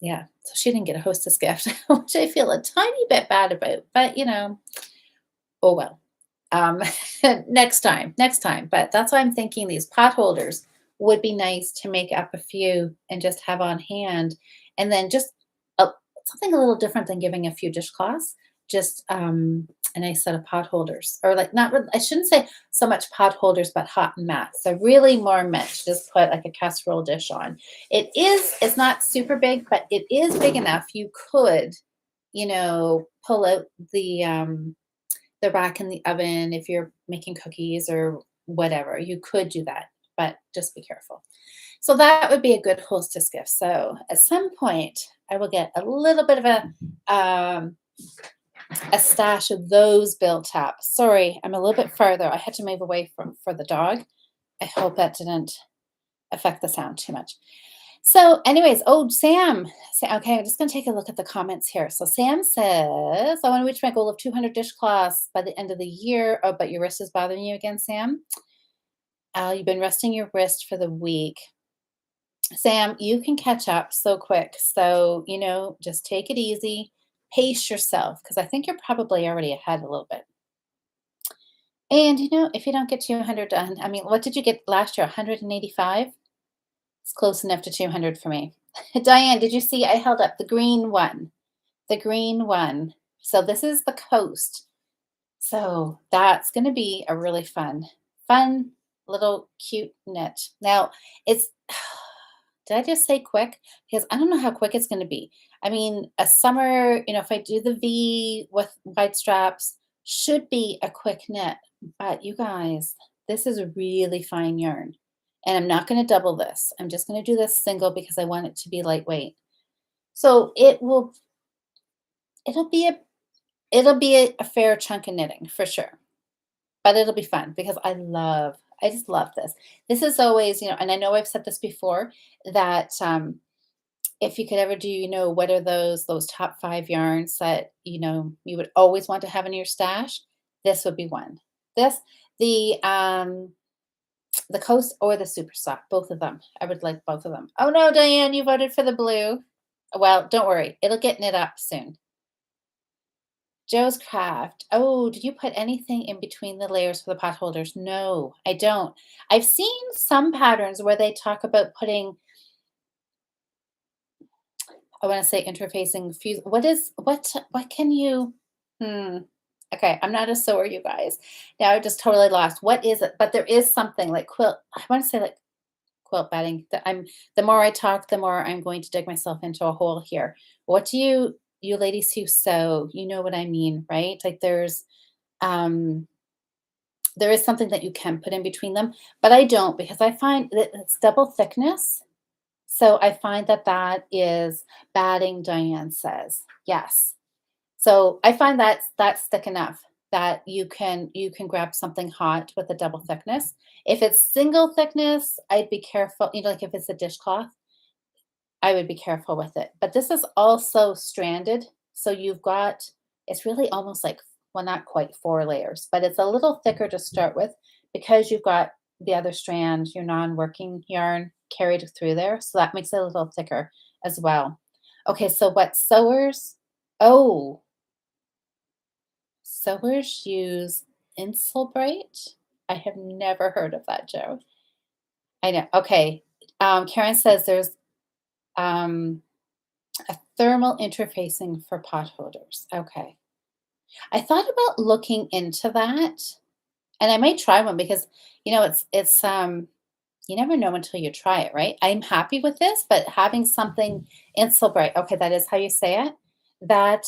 yeah, so she didn't get a hostess gift, which I feel a tiny bit bad about. But oh well. Um, next time. But that's why I'm thinking these pot holders would be nice to make up a few and just have on hand. And then just a, something a little different than giving a few dishcloths, just a nice set of pot holders. Or like not, I shouldn't say so much pot holders, but hot mats. So really more meant to just put like a casserole dish on. It's not super big, but it is big enough. You could, pull out the rack in the oven if you're making cookies or whatever. You could do that, but just be careful. So that would be a good hostess gift. So at some point, I will get a little bit of a stash of those built up. Sorry, I'm a little bit further. I had to move away from for the dog. I hope that didn't affect the sound too much. So, anyways, oh, Sam. Okay, I'm just going to take a look at the comments here. So, Sam says, I want to reach my goal of 200 dishcloths by the end of the year. Oh, but your wrist is bothering you again, Sam? You've been resting your wrist for the week. Sam, you can catch up so quick. So, just take it easy, pace yourself, because I think you're probably already ahead a little bit. And, if you don't get 200 done, I mean, what did you get last year? 185? It's close enough to 200 for me. Diane, did you see I held up the green one? The green one. So this is the coast. So that's going to be a really fun little cute knit. Now it's, did I just say quick? Because I don't know how quick it's going to be. I mean, a summer, if I do the V with wide straps, should be a quick knit. But you guys, this is a really fine yarn. And I'm not going to double this. I'm just going to do this single because I want it to be lightweight. So it'll be a fair chunk of knitting for sure. But it'll be fun because I just love this. This is always, and I know I've said this before that if you could ever do, what are those top 5 yarns that, you would always want to have in your stash, this would be one. This, the Coast or the Super Sock, both of them. I would like both of them. Oh no, Diane, you voted for the blue. Well, don't worry. It'll get knit up soon. Joe's Craft. Oh, did you put anything in between the layers for the pot holders? No, I don't. I've seen some patterns where they talk about putting, I want to say interfacing fuse. What can you, okay, I'm not a sewer, you guys. Now I just totally lost. What is it? But there is something like quilt. I want to say like quilt batting. The more I talk, the more I'm going to dig myself into a hole here. What do you ladies who sew, you know what I mean, right? Like um there is something that you can put in between them, but I don't because I find that it's double thickness. So I find that that is batting, Diane says. Yes. So I find that's thick enough. that you can grab something hot with a double thickness. If it's single thickness, I'd be careful, like if it's a dishcloth, I would be careful with it. But this is also stranded, so you've got it's really almost like, well, not quite 4 layers, but it's a little thicker to start with because you've got the other strand, your non-working yarn carried through there, so that makes it a little thicker as well. Okay, so what sewers? Oh, sewers use Insulbrite? I have never heard of that, Joe. I know. Okay. Karen says there's um, a thermal interfacing for pot holders. Okay. I thought about looking into that, and I might try one because it's you never know until you try it, right? I'm happy with this, but having something Insulbrite, okay, that is how you say it. That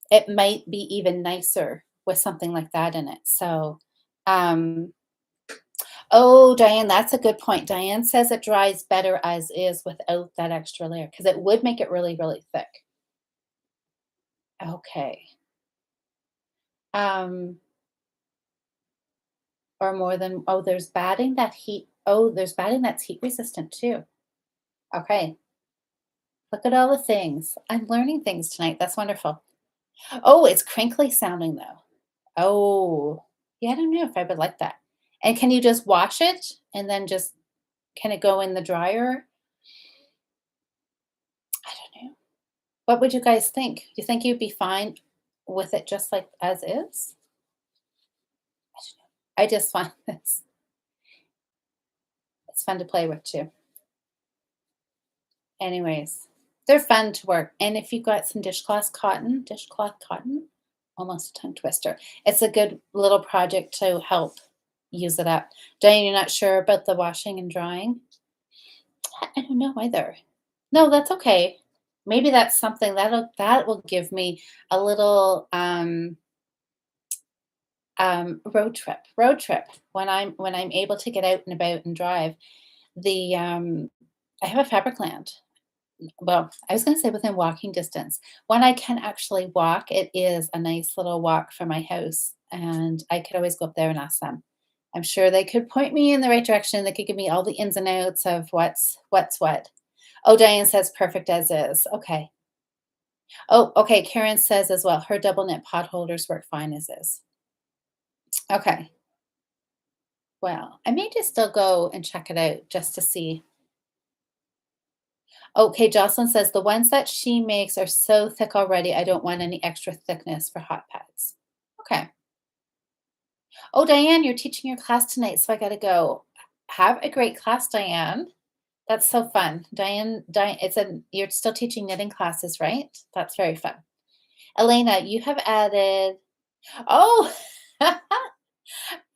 it might be even nicer with something like that in it. So, um, oh, Diane, that's a good point. Diane says it dries better as is without that extra layer because it would make it really, really thick. Okay. Um, or more than, oh, there's batting that's heat resistant too. Okay. Look at all the things. I'm learning things tonight. That's wonderful. Oh, it's crinkly sounding though. Oh, yeah, I don't know if I would like that. And can you just wash it and then just can it go in the dryer? I don't know. What would you guys think? Do you think you'd be fine with it just like as is? I don't know. I just find this it's fun to play with too. Anyways, they're fun to work. And if you've got some dishcloth cotton, almost a tongue twister. It's a good little project to help use it up. Diane, you're not sure about the washing and drying? I don't know either. No, that's okay. Maybe that's something that will give me a little road trip when I'm able to get out and about and drive. The I have a fabric land. Well, I was going to say within walking distance. When I can actually walk, it is a nice little walk from my house, and I could always go up there and ask them. I'm sure they could point me in the right direction. They could give me all the ins and outs of what's what. Oh, Diane says perfect as is. Okay. Oh, okay. Karen says as well, her double knit pot holders work fine as is. Okay. Well, I may just still go and check it out just to see. Okay, Jocelyn says the ones that she makes are so thick already. I don't want any extra thickness for hot pads. Okay. Oh, Diane, you're teaching your class tonight, so I got to go. Have a great class, Diane. That's so fun. Diane, you're still teaching knitting classes, right? That's very fun. Elena, you have added. Oh,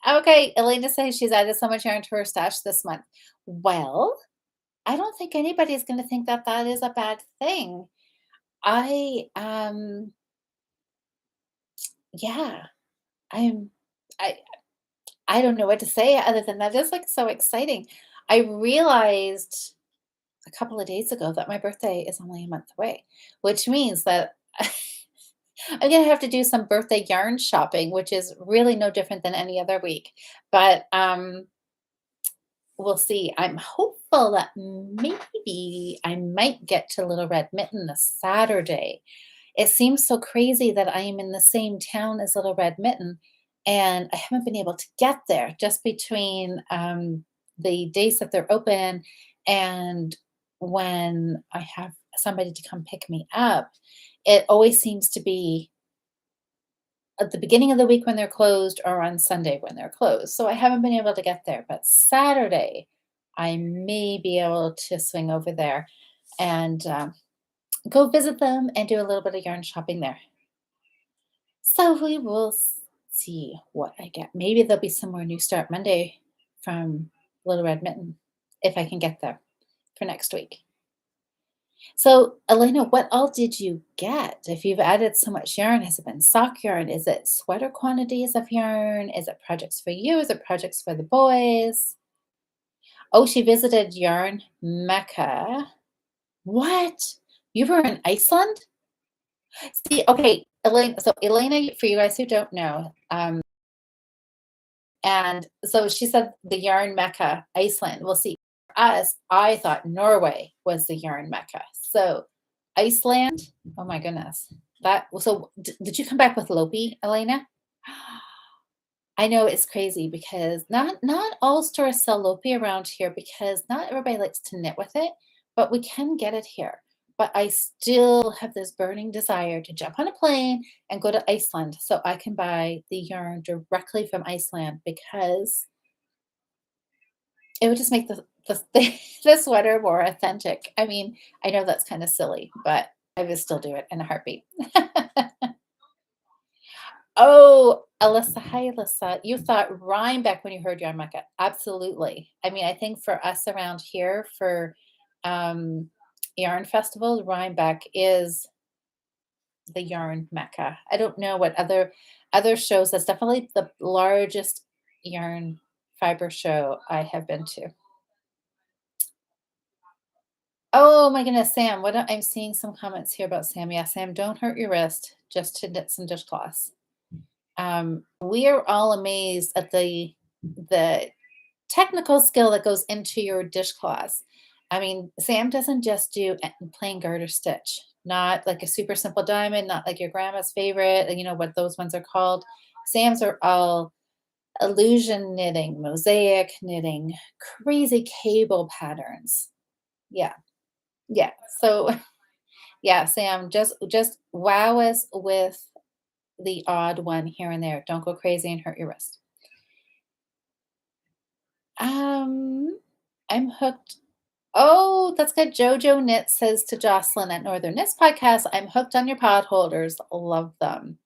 okay. Elena says she's added so much yarn to her stash this month. Well, I don't think anybody's going to think that that is a bad thing. I yeah, I'm I I don't know what to say other than that is like so exciting. I realized a couple of days ago that my birthday is only a month away, which means that I'm gonna have to do some birthday yarn shopping, which is really no different than any other week. But we'll see. I'm hopeful that maybe I might get to Little Red Mitten this Saturday. It seems so crazy that I am in the same town as Little Red Mitten, and I haven't been able to get there just between the days that they're open and when I have somebody to come pick me up. It always seems to be at the beginning of the week when they're closed or on Sunday when they're closed. So I haven't been able to get there, but Saturday I may be able to swing over there and go visit them and do a little bit of yarn shopping there. So we will see what I get. Maybe there'll be some more New Start Monday from Little Red Mitten if I can get there for next week. So, Elena, what all did you get? If you've added so much yarn, has it been sock yarn? Is it sweater quantities of yarn? Is it projects for you? Is it projects for the boys? Oh, she visited Yarn Mecca. What? You were in Iceland? See, okay. Elena, for you guys who don't know, and so she said the yarn mecca, Iceland. We'll see. For us, I thought Norway was the yarn mecca. So Iceland, oh my goodness. Did you come back with Lopi, Elena? I know it's crazy because not all stores sell Lopi around here because not everybody likes to knit with it, but we can get it here. But I still have this burning desire to jump on a plane and go to Iceland so I can buy the yarn directly from Iceland because it would just make the sweater more authentic. I mean, I know that's kind of silly, but I would still do it in a heartbeat. Oh, Alyssa. Hi, Alyssa. You thought Rhinebeck when you heard Yarmulke. Absolutely. I mean, I think for us around here for um, Yarn Festival, Rhinebeck is the yarn mecca. I don't know what other shows. That's definitely the largest yarn fiber show I have been to. Oh my goodness, Sam. I'm seeing some comments here about Sam. Yeah, Sam, don't hurt your wrist just to knit some dishcloths. We are all amazed at the technical skill that goes into your dishcloths. I mean, Sam doesn't just do plain garter stitch, not like a super simple diamond, not like your grandma's favorite, you know what those ones are called. Sam's are all illusion knitting, mosaic knitting, crazy cable patterns. Yeah, yeah. So yeah, Sam, just wow us with the odd one here and there. Don't go crazy and hurt your wrist. Um, I'm hooked. Oh, that's good. Jojo Knit says to Jocelyn at Northern Knits Podcast, I'm hooked on your pot holders. Love them.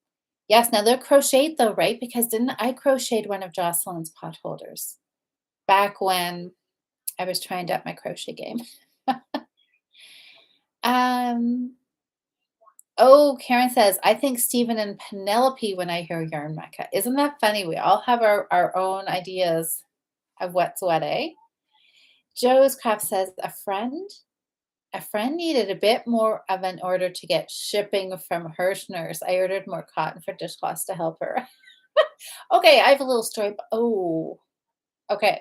Yes, now they're crocheted though, right? Because didn't I crocheted one of Jocelyn's pot holders back when I was trying to up my crochet game? um, oh, Karen says, I think Stephen and Penelope when I hear yarn mecca. Isn't that funny? We all have our own ideas of what's what, eh? Joe's Craft says a friend needed a bit more of an order to get shipping from Hirschner's. I ordered more cotton for dishcloths to help her. Okay, I have a little story. Oh, okay.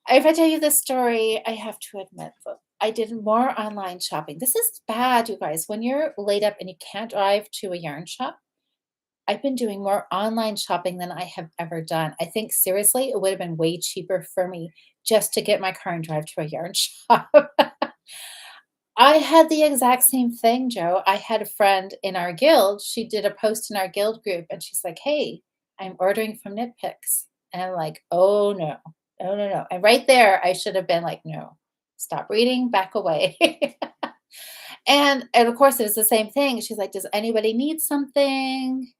If I tell you this story, I have to admit that I did more online shopping. This is bad, you guys. When you're laid up and you can't drive to a yarn shop, I've been doing more online shopping than I have ever done. I think seriously, it would have been way cheaper for me just to get my car and drive to a yarn shop. I had the exact same thing, Joe. I had a friend in our guild. She did a post in our guild group and she's like, "Hey, I'm ordering from Knit Picks." And I'm like, "Oh no. No, no, no." And right there, I should have been like, "No. Stop reading, back away." And of course it was the same thing. She's like, "Does anybody need something?"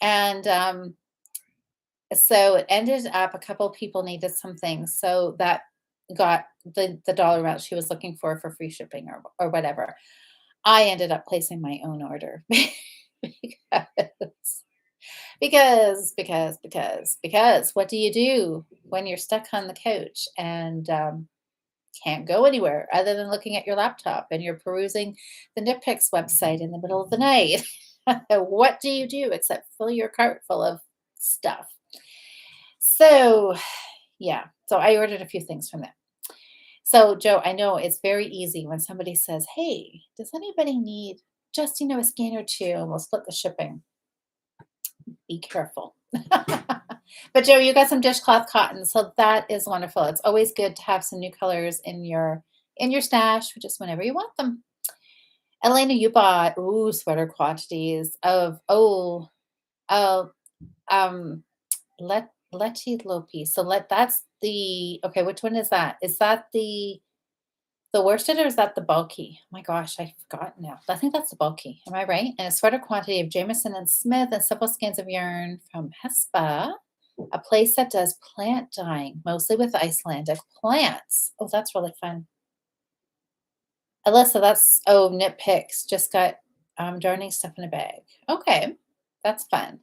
And so it ended up a couple people needed something. So that got the dollar amount she was looking for free shipping or whatever. I ended up placing my own order because because what do you do when you're stuck on the couch and can't go anywhere other than looking at your laptop and you're perusing the Nitpicks website in the middle of the night? What do you do except fill your cart full of stuff? So, yeah, so I ordered a few things from them. So, Joe, I know it's very easy when somebody says, "Hey, does anybody need just, a skein or two and we'll split the shipping?" Be careful. But Joe, you got some dishcloth cotton, so that is wonderful. It's always good to have some new colors in your stash, just whenever you want them. Elena, you bought sweater quantities of oh um Letty Lopi. So that's the okay. Which one is that? Is that the worsted or is that the bulky? Oh my gosh, I forgot now. I think that's the bulky. Am I right? And a sweater quantity of Jameson and Smith and several skeins of yarn from Hespa, a place that does plant dyeing, mostly with Icelandic plants. Oh, that's really fun. Alyssa, that's Knit Picks. Just got darning stuff in a bag. Okay, that's fun.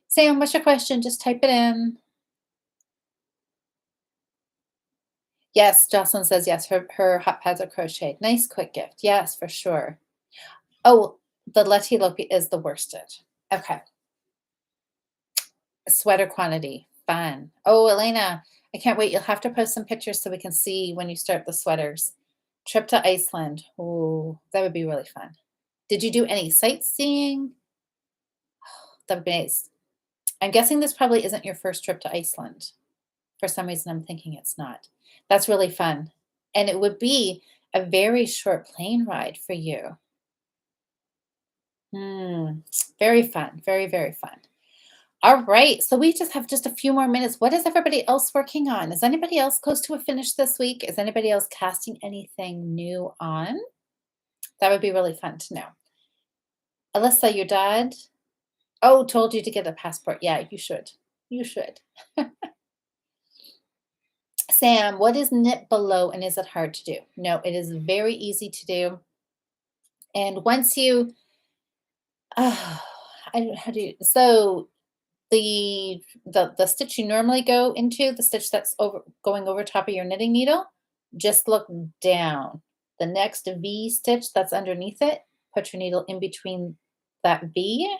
Sam, what's your question? Just type it in. Yes, Jocelyn says yes. Her hot pads are crocheted. Nice quick gift. Yes, for sure. Oh, The Letty Loki is the worsted. Okay. Sweater quantity. Fun. Oh, Elena, I can't wait. You'll have to post some pictures so we can see when you start the sweaters. Trip to Iceland. Oh, that would be really fun. Did you do any sightseeing? That would be nice. I'm guessing this probably isn't your first trip to Iceland. For some reason, I'm thinking it's not. That's really fun. And it would be a very short plane ride for you. Hmm. Very fun. Very, very fun. All right. So we just have just a few more minutes. What is everybody else working on? Is anybody else close to a finish this week? Is anybody else casting anything new on? That would be really fun to know. Alyssa, your dad? Oh, told you to get a passport. Yeah, you should. You should. Sam, what is knit below and is it hard to do? No, it is very easy to do. And once you, I don't know how to, so the stitch you normally go into, the stitch that's going over top of your knitting needle, just look down. The next V stitch that's underneath it, put your needle in between that V,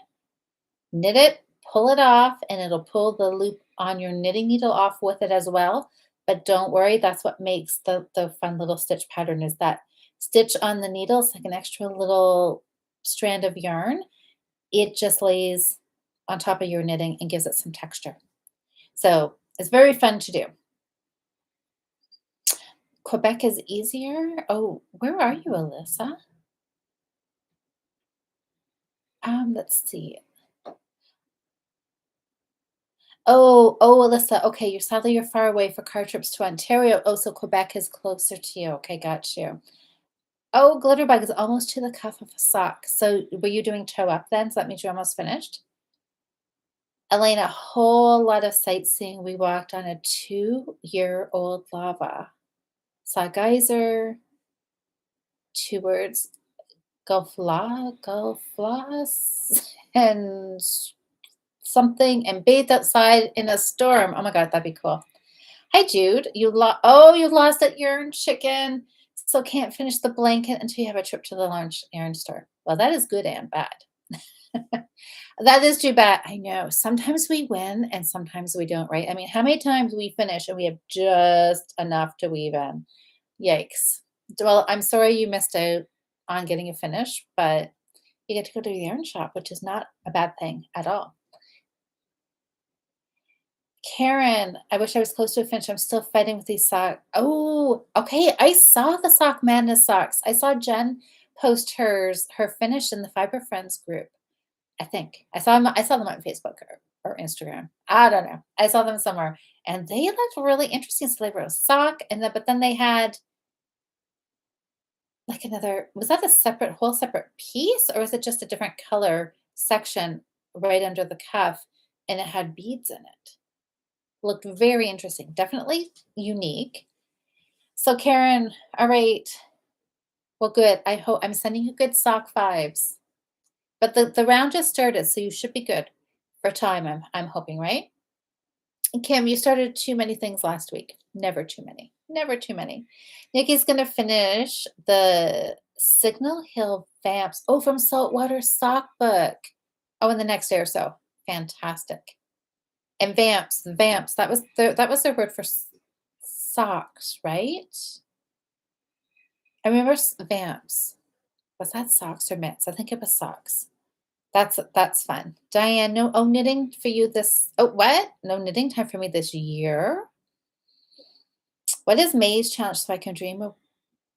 knit it, pull it off, and it'll pull the loop on your knitting needle off with it as well. But don't worry, that's what makes the fun little stitch pattern is that stitch on the needle. It's like an extra little strand of yarn. It just lays on top of your knitting and gives it some texture. So it's very fun to do. Quebec is easier. Oh, where are you, Alyssa? Let's see. Oh, Alyssa. Okay, you're far away for car trips to Ontario. Oh, so Quebec is closer to you. Okay, got you. Oh, Glitterbug is almost to the cuff of a sock. So were you doing toe up then? So that means you're almost finished. Elaine, a whole lot of sightseeing. We walked on a 2-year-old lava. Saw geyser, 2 words, Gulf floss, and something, and bathed outside in a storm. Oh my God, that'd be cool. Hi, Jude. You lost that yarn chicken. So can't finish the blanket until you have a trip to the lunch yarn store. Well, that is good and bad. That is too bad. I know. Sometimes we win and sometimes we don't, right? I mean, how many times we finish and we have just enough to weave in? Yikes. Well, I'm sorry you missed out on getting a finish, but you get to go to the yarn shop, which is not a bad thing at all. Karen, I wish I was close to a finish. I'm still fighting with these socks. Oh, okay. I saw the Sock Madness socks. I saw Jen post her finish in the Fiber Friends group. I think I saw them on Facebook or Instagram. I don't know. I saw them somewhere, and they looked really interesting. So they were a sock, but then they had like another. Was that a whole separate piece, or was it just a different color section right under the cuff, and it had beads in it? Looked very interesting. Definitely unique. So Karen, all right. Well, good. I hope I'm sending you good sock vibes. But the round just started, so you should be good for time. I'm hoping, right? And Kim, you started too many things last week. Never too many. Never too many. Nikki's gonna finish the Signal Hill Vamps. Oh, from Saltwater Sock Book. Oh, in the next day or so. Fantastic. And vamps. That was their word for socks, right? I remember vamps. Was that socks or mitts? I think it was socks. That's fun. Diane, no knitting for you this. Oh, what? No knitting time for me this year. What is May's challenge so I can dream of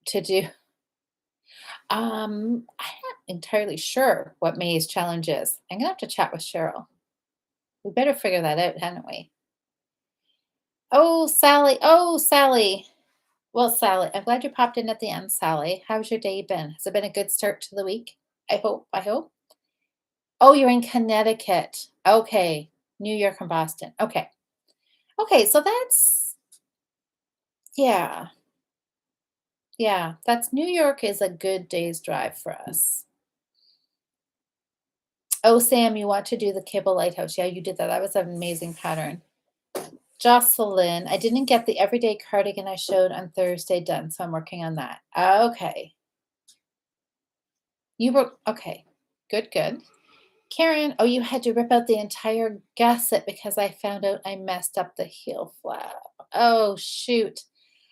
to do? I'm not entirely sure what May's challenge is. I'm gonna have to chat with Cheryl. We better figure that out, hadn't we? Oh, Sally. Oh, Sally. Well, Sally, I'm glad you popped in at the end, Sally. How's your day been? Has it been a good start to the week? I hope. I hope. Oh, you're in Connecticut. Okay. New York and Boston. Okay. Okay, so that's yeah. Yeah, that's New York is a good day's drive for us. Oh, Sam, you want to do the Kibble Lighthouse. Yeah, you did that. That was an amazing pattern. Jocelyn, I didn't get the everyday cardigan I showed on Thursday done, so I'm working on that. Okay. You were okay. Good, good. Karen, oh, you had to rip out the entire gusset because I found out I messed up the heel flap. Oh, shoot.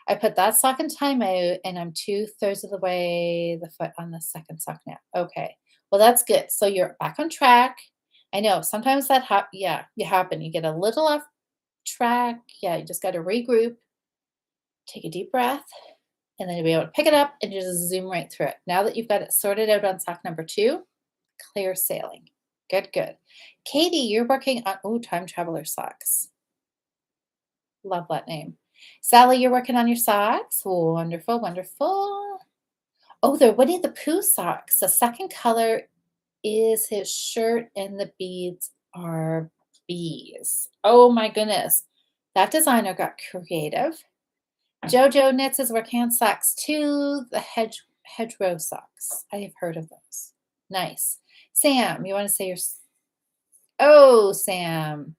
I put that sock in timeout and I'm 2/3 of the way the foot on the second sock now. Okay. Well, that's good. So you're back on track. I know sometimes that yeah, you happen. You get a little off track. Yeah, you just got to regroup, take a deep breath, and then you'll be able to pick it up and just zoom right through it. Now that you've got it sorted out on sock number 2, clear sailing. Good, good. Katie, you're working on, oh, time traveler socks. Love that name. Sally, you're working on your socks. Wonderful, wonderful. Oh, they're Winnie the Pooh socks. The second color is his shirt, and the beads are bees. Oh my goodness. That designer got creative. Jojo Knits is working on socks too. The hedgerow socks. I have heard of those. Nice. Sam, you want to say your oh, Sam.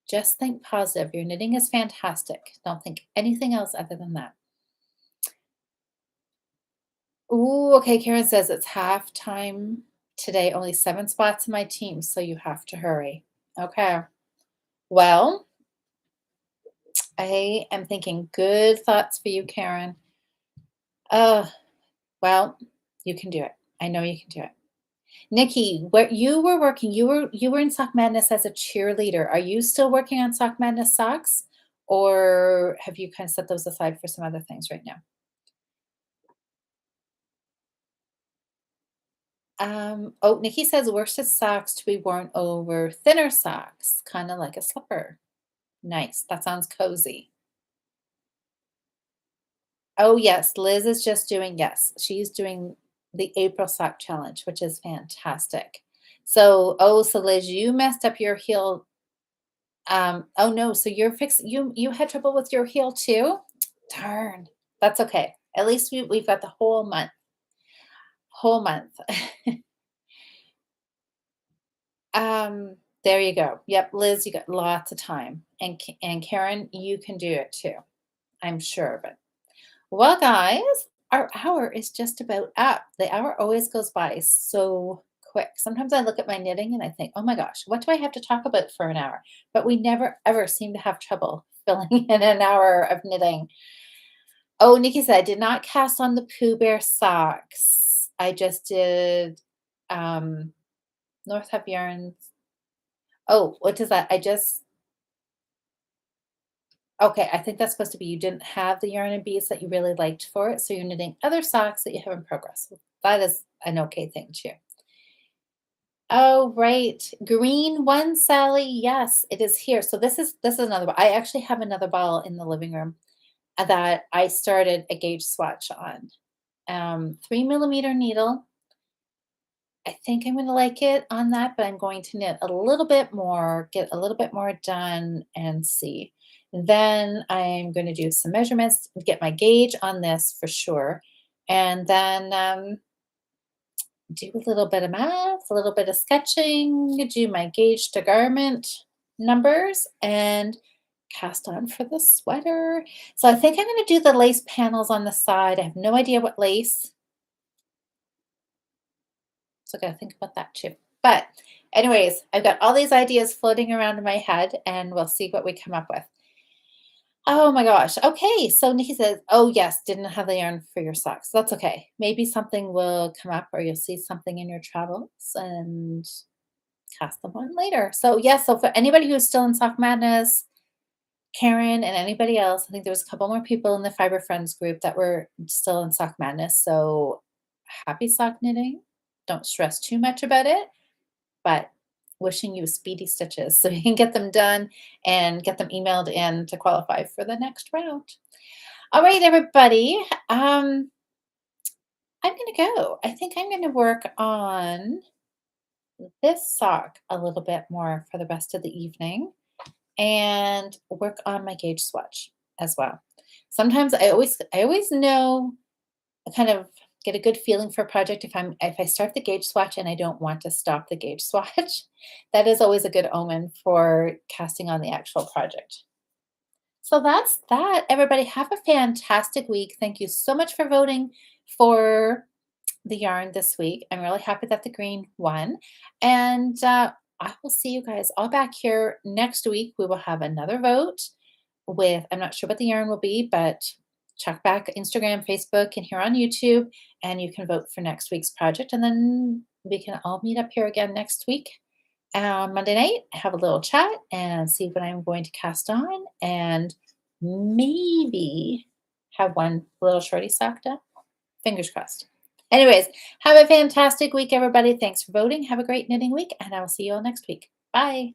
Just think positive. Your knitting is fantastic. Don't think anything else other than that. Ooh, okay. Karen says it's halftime today. Only 7 spots in my team, so you have to hurry. Okay. Well, I am thinking good thoughts for you, Karen. Uh, well, you can do it. I know you can do it. Nikki, where you were working, you were in Sock Madness as a cheerleader. Are you still working on Sock Madness socks, or have you kind of set those aside for some other things right now? Oh, Nikki says worsted socks to be worn over thinner socks, kind of like a slipper. Nice. That sounds cozy. Oh, yes. Liz is just doing, yes, she's doing the April sock challenge, which is fantastic. So, oh, so Liz, you messed up your heel. Oh no, so you had trouble with your heel too? Darn. That's okay. At least we've got the whole month. Whole month. There you go. Yep, Liz, you got lots of time. And Karen, you can do it too. I'm sure of it. Well, guys, our hour is just about up. The hour always goes by so quick. Sometimes I look at my knitting and I think, oh my gosh, what do I have to talk about for an hour? But we never ever seem to have trouble filling in an hour of knitting. Oh, Nikki said, I did not cast on the Pooh Bear socks. I just did North Have Yarns. Oh, what does that? Okay, I think that's supposed to be you didn't have the yarn and beads that you really liked for it, so you're knitting other socks that you have in progress. That is an okay thing too. Oh, right. Green one, Sally. Yes, it is here. So this is another I actually have another ball in the living room that I started a gauge swatch on. 3 millimeter needle. I think I'm gonna like it on that, but I'm going to knit a little bit more, get a little bit more done and see. Then I'm going to do some measurements, get my gauge on this for sure, and then do a little bit of math, a little bit of sketching, do my gauge to garment numbers, and cast on for the sweater. So I think I'm going to do the lace panels on the side. I have no idea what lace. So I gotta think about that too. But anyways, I've got all these ideas floating around in my head and we'll see what we come up with. Oh my gosh. Okay. So Nikki says, oh yes, didn't have the yarn for your socks. That's okay. Maybe something will come up or you'll see something in your travels and cast them on later. So yes, so for anybody who's still in Sock Madness, Karen and anybody else, I think there was a couple more people in the Fiber Friends group that were still in Sock Madness. So happy sock knitting. Don't stress too much about it, but wishing you speedy stitches so you can get them done and get them emailed in to qualify for the next round. All right, everybody. I'm going to go. I think I'm going to work on this sock a little bit more for the rest of the evening and work on my gauge swatch as well. Sometimes I always know I kind of get a good feeling for a project if I start the gauge swatch and I don't want to stop the gauge swatch. That is always a good omen for casting on the actual project. So that's that. Everybody have a fantastic week. Thank you so much for voting for the yarn this week. I'm really happy that the green won. And I will see you guys all back here next week. We will have another vote with, I'm not sure what the yarn will be, but check back Instagram, Facebook, and here on YouTube, and you can vote for next week's project. And then we can all meet up here again next week on Monday night, have a little chat, and see what I'm going to cast on, and maybe have one little shorty sock done. Fingers crossed. Anyways, have a fantastic week, everybody. Thanks for voting. Have a great knitting week, and I will see you all next week. Bye.